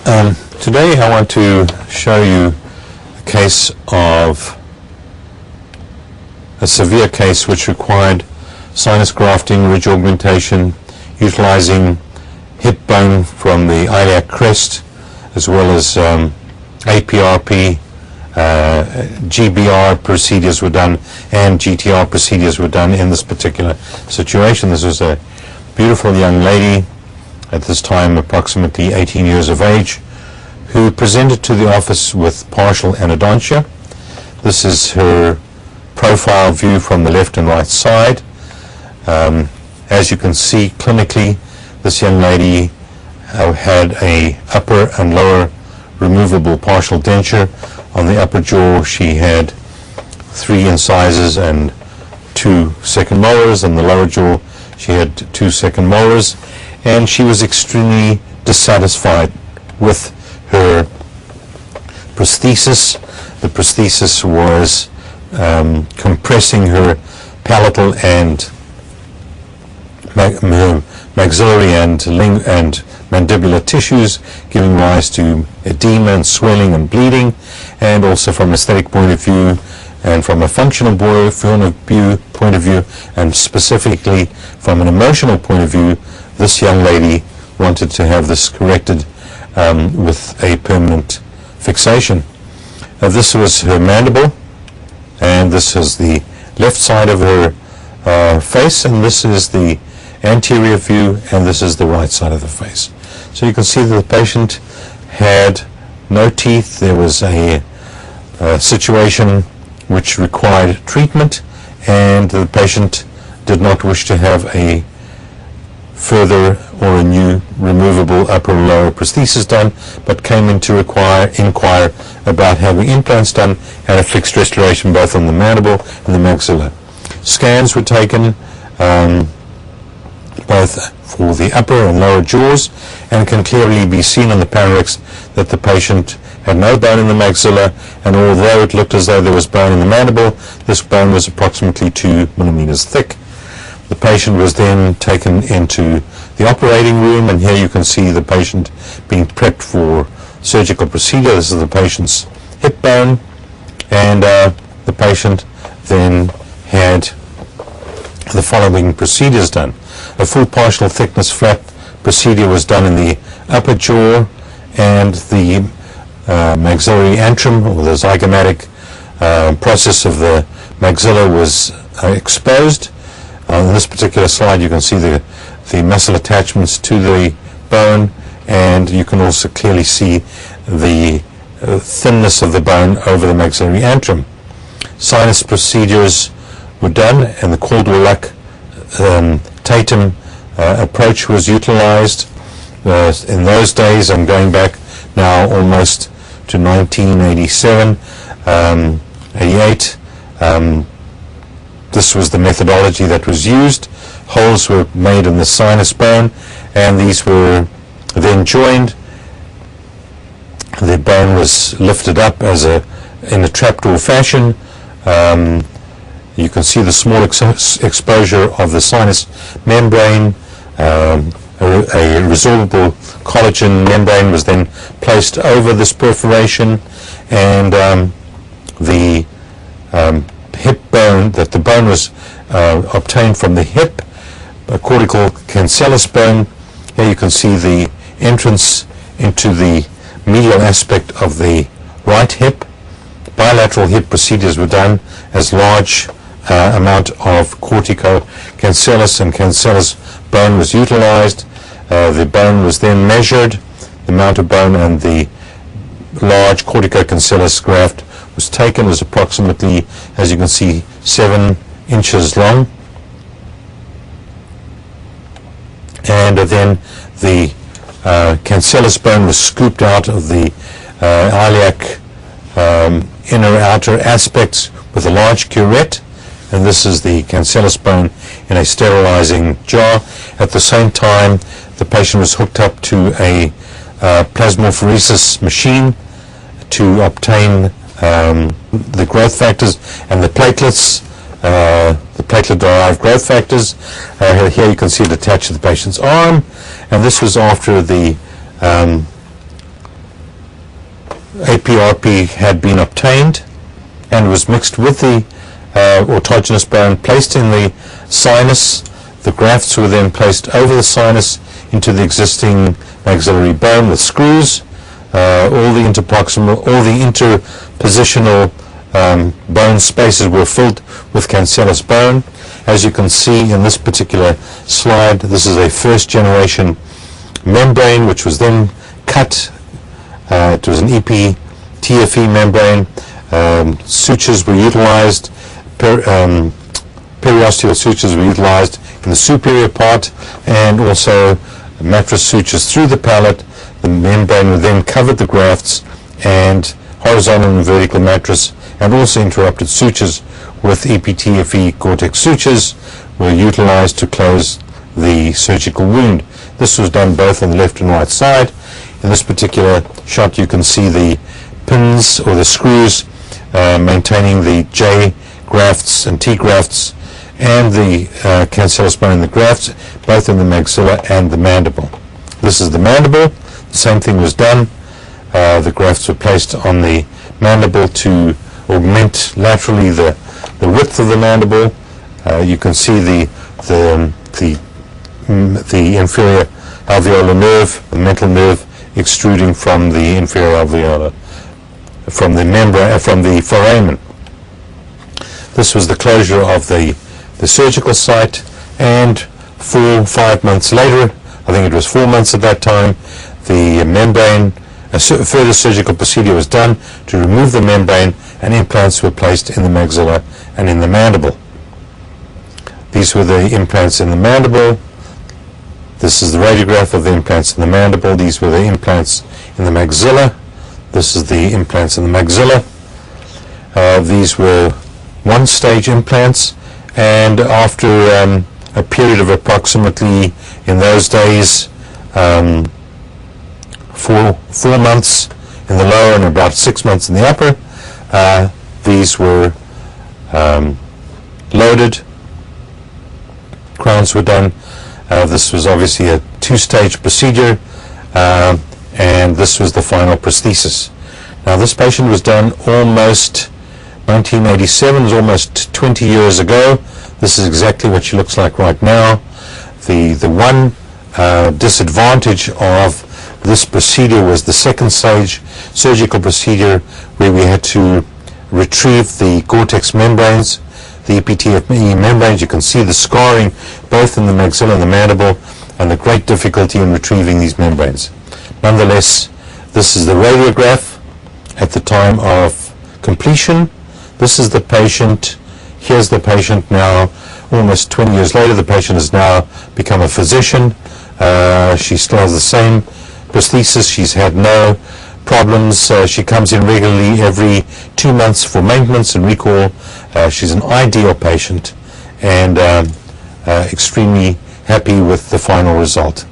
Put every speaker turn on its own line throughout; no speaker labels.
Today I want to show you a case of a severe case which required sinus grafting, ridge augmentation, utilizing hip bone from the iliac crest, as well as APRP, GBR procedures were done, and GTR procedures were done in this particular situation. This was a beautiful young lady, at this time approximately 18 years of age, who presented to the office with partial anodontia. This is her profile view from the left and right side. As you can see clinically, this young lady had a upper and lower removable partial denture. On the upper jaw she had 3 incisors and 2 second molars. On the lower jaw she had 2 second molars, and she was extremely dissatisfied with her prosthesis. The prosthesis was compressing her palatal and maxillary and mandibular tissues, giving rise to edema and swelling and bleeding. And also from an aesthetic point of view and from a functional point of view, and specifically from an emotional point of view, this young lady wanted to have this corrected with a permanent fixation. This was her mandible, and this is the left side of her face, and this is the anterior view, and this is the right side of the face. So you can see that the patient had no teeth. There was a situation which required treatment, and the patient did not wish to have a further or a new removable upper and lower prosthesis done, but came in to inquire about having implants done and a fixed restoration both on the mandible and the maxilla. Scans were taken both for the upper and lower jaws, and can clearly be seen on the Panorex that the patient had no bone in the maxilla, and although it looked as though there was bone in the mandible, this bone was approximately 2 millimeters thick. The patient was then taken into the operating room, and here you can see the patient being prepped for surgical procedure. This is the patient's hip bone, and the patient then had the following procedures done. A full partial thickness flap procedure was done in the upper jaw, and the maxillary antrum, or the zygomatic process of the maxilla, was exposed. On this particular slide you can see the muscle attachments to the bone, and you can also clearly see the thinness of the bone over the maxillary antrum. Sinus procedures were done, and the Caldwell-Luck Tatum approach was utilized. In those days, I'm going back now almost to 1987, 88, this was the methodology that was used. Holes were made in the sinus bone, and these were then joined. The bone was lifted up in a trapdoor fashion. You can see the small exposure of the sinus membrane. A resorbable collagen membrane was then placed over this perforation, and the hip bone, that the bone was obtained from the hip, a cortical cancellous bone. Here you can see the entrance into the medial aspect of the right hip. Bilateral hip procedures were done as large amount of corticocancellous and cancellous bone was utilized. The bone was then measured, the amount of bone, and the large corticocancellous graft was taken. It was approximately, as you can see, 7 inches long. And then the cancellous bone was scooped out of the iliac inner outer aspects with a large curette, and this is the cancellous bone in a sterilizing jar. At the same time, the patient was hooked up to a plasmapheresis machine to obtain the growth factors and the platelets, the platelet-derived growth factors. Here you can see it attached to the patient's arm, and this was after the APRP had been obtained and was mixed with the autogenous bone, placed in the sinus. The grafts were then placed over the sinus into the existing maxillary bone with screws. All the interpositional bone spaces were filled with cancellous bone. As you can see in this particular slide, this is a first generation membrane which was then cut. It was an EPTFE membrane. Sutures were utilized, periosteal sutures were utilized in the superior part, and also mattress sutures through the palate. The membrane would then cover the grafts, and horizontal and vertical mattress and also interrupted sutures with EPTFE cortex sutures were utilized to close the surgical wound. This was done both on the left and right side. In this particular shot you can see the pins or the screws maintaining the J grafts and T grafts and the cancellous bone in the grafts, both in the maxilla and the mandible. This is the mandible. The same thing was done. The grafts were placed on the mandible to augment laterally the width of the mandible. You can see the inferior alveolar nerve, the mental nerve, extruding from the inferior alveolar, from the membrane, from the foramen. This was the closure of the surgical site, and 4 or 5 months later, I think it was 4 months at that time, the membrane, a further surgical procedure was done to remove the membrane, and implants were placed in the maxilla and in the mandible. These were the implants in the mandible. This is the radiograph of the implants in the mandible. These were the implants in the maxilla. This is the implants in the maxilla. These were one-stage implants, and after a period of approximately, in those days, 4 months in the lower and about 6 months in the upper, these were loaded. Crowns were done. This was obviously a 2-stage procedure, and this was the final prosthesis. Now, this patient was done almost 1987, it was almost 20 years ago. This is exactly what she looks like right now. The one disadvantage of this procedure was the 2nd stage surgical procedure, where we had to retrieve the cortex membranes, the EPTFE membranes. You can see the scarring both in the maxilla and the mandible, and the great difficulty in retrieving these membranes. Nonetheless, this is the radiograph at the time of completion. This is the patient. Here's the patient now, almost 20 years later. The patient has now become a physician. She still has the same prosthesis. She's had no problems. She comes in regularly every 2 months for maintenance and recall. She's an ideal patient, and extremely happy with the final result.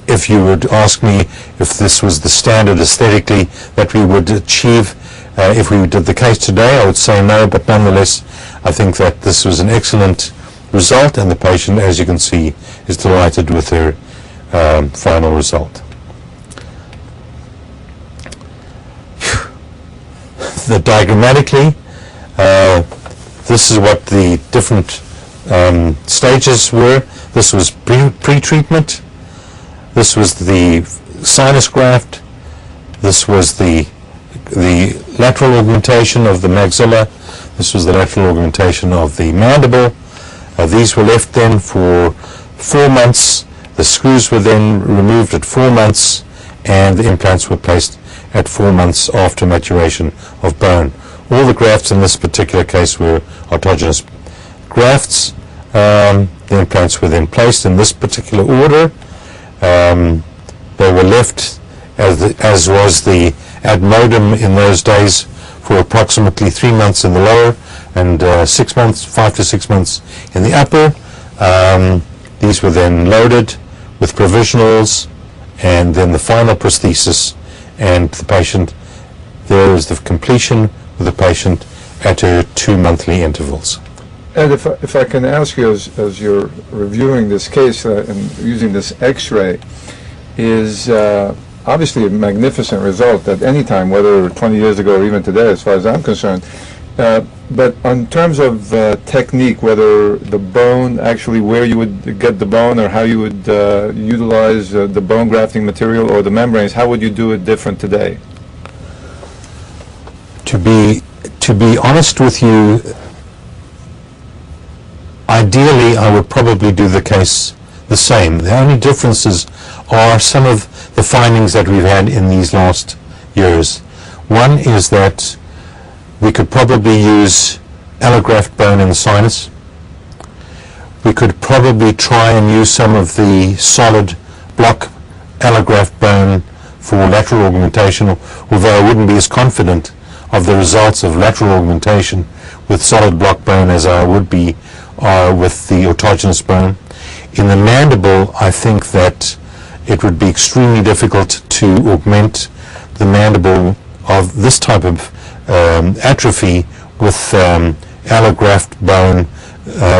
If you would ask me if this was the standard aesthetically that we would achieve if we did the case today, I would say no, but nonetheless I think that this was an excellent result, and the patient, as you can see, is delighted with her final result. Diagrammatically, this is what the different stages were. This was pre-treatment. This was the sinus graft. This was the lateral augmentation of the maxilla. This was the lateral augmentation of the mandible. These were left then for 4 months. The screws were then removed at 4 months, and the implants were placed at 4 months after maturation of bone. All the grafts in this particular case were autogenous grafts. The implants were then placed in this particular order. They were left, as was the ad modem in those days, for approximately 3 months in the lower and 6 months, 5 to 6 months in the upper. These were then loaded with provisionals, and then the final prosthesis, and the patient, there is the completion of the patient at her 2 monthly intervals.
And if I can ask you, as you're reviewing this case and using this X-ray, is obviously a magnificent result at any time, whether 20 years ago or even today, as far as I'm concerned. But in terms of technique, whether the bone, actually where you would get the bone or how you would utilize the bone grafting material or the membranes, how would you do it different today?
To be honest with you, ideally I would probably do the case the same. The only differences are some of the findings that we've had in these last years. One is that we could probably use allograft bone in the sinus. We could probably try and use some of the solid block allograft bone for lateral augmentation, although I wouldn't be as confident of the results of lateral augmentation with solid block bone as I would be with the autogenous bone. In the mandible, I think that it would be extremely difficult to augment the mandible of this type of atrophy with allograft bone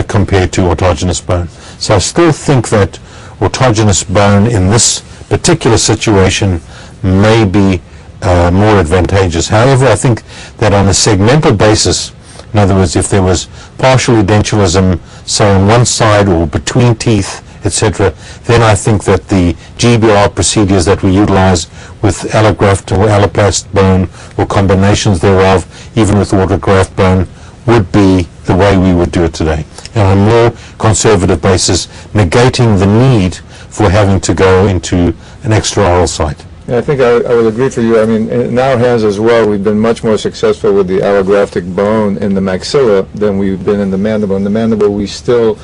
compared to autogenous bone. So I still think that autogenous bone in this particular situation may be more advantageous. However, I think that on a segmental basis, in other words, if there was partial edentulosum, say on one side or between teeth, etc., then I think that the GBR procedures that we utilize with allograft or alloplast bone or combinations thereof, even with autograft bone, would be the way we would do it today. And on a more conservative basis, negating the need for having to go into an extra oral site.
Yeah, I think I would agree for you. I mean, in our hands as well, we've been much more successful with the allograftic bone in the maxilla than we've been in the mandible. In the mandible, we still,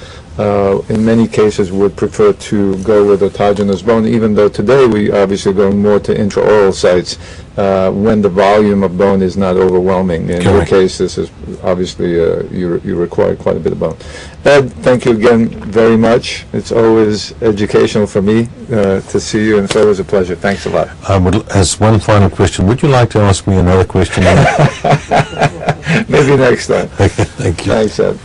in many cases, would prefer to go with autogenous bone, even though today we obviously go more to intraoral sites when the volume of bone is not overwhelming. In your case, this is obviously you require quite a bit of bone. Ed, thank you again very much. It's always educational for me to see you, and it's always a pleasure. Thanks a lot.
As one final question, would you like to ask me another question?
Maybe next time.
Okay, thank you.
Thanks, Ed.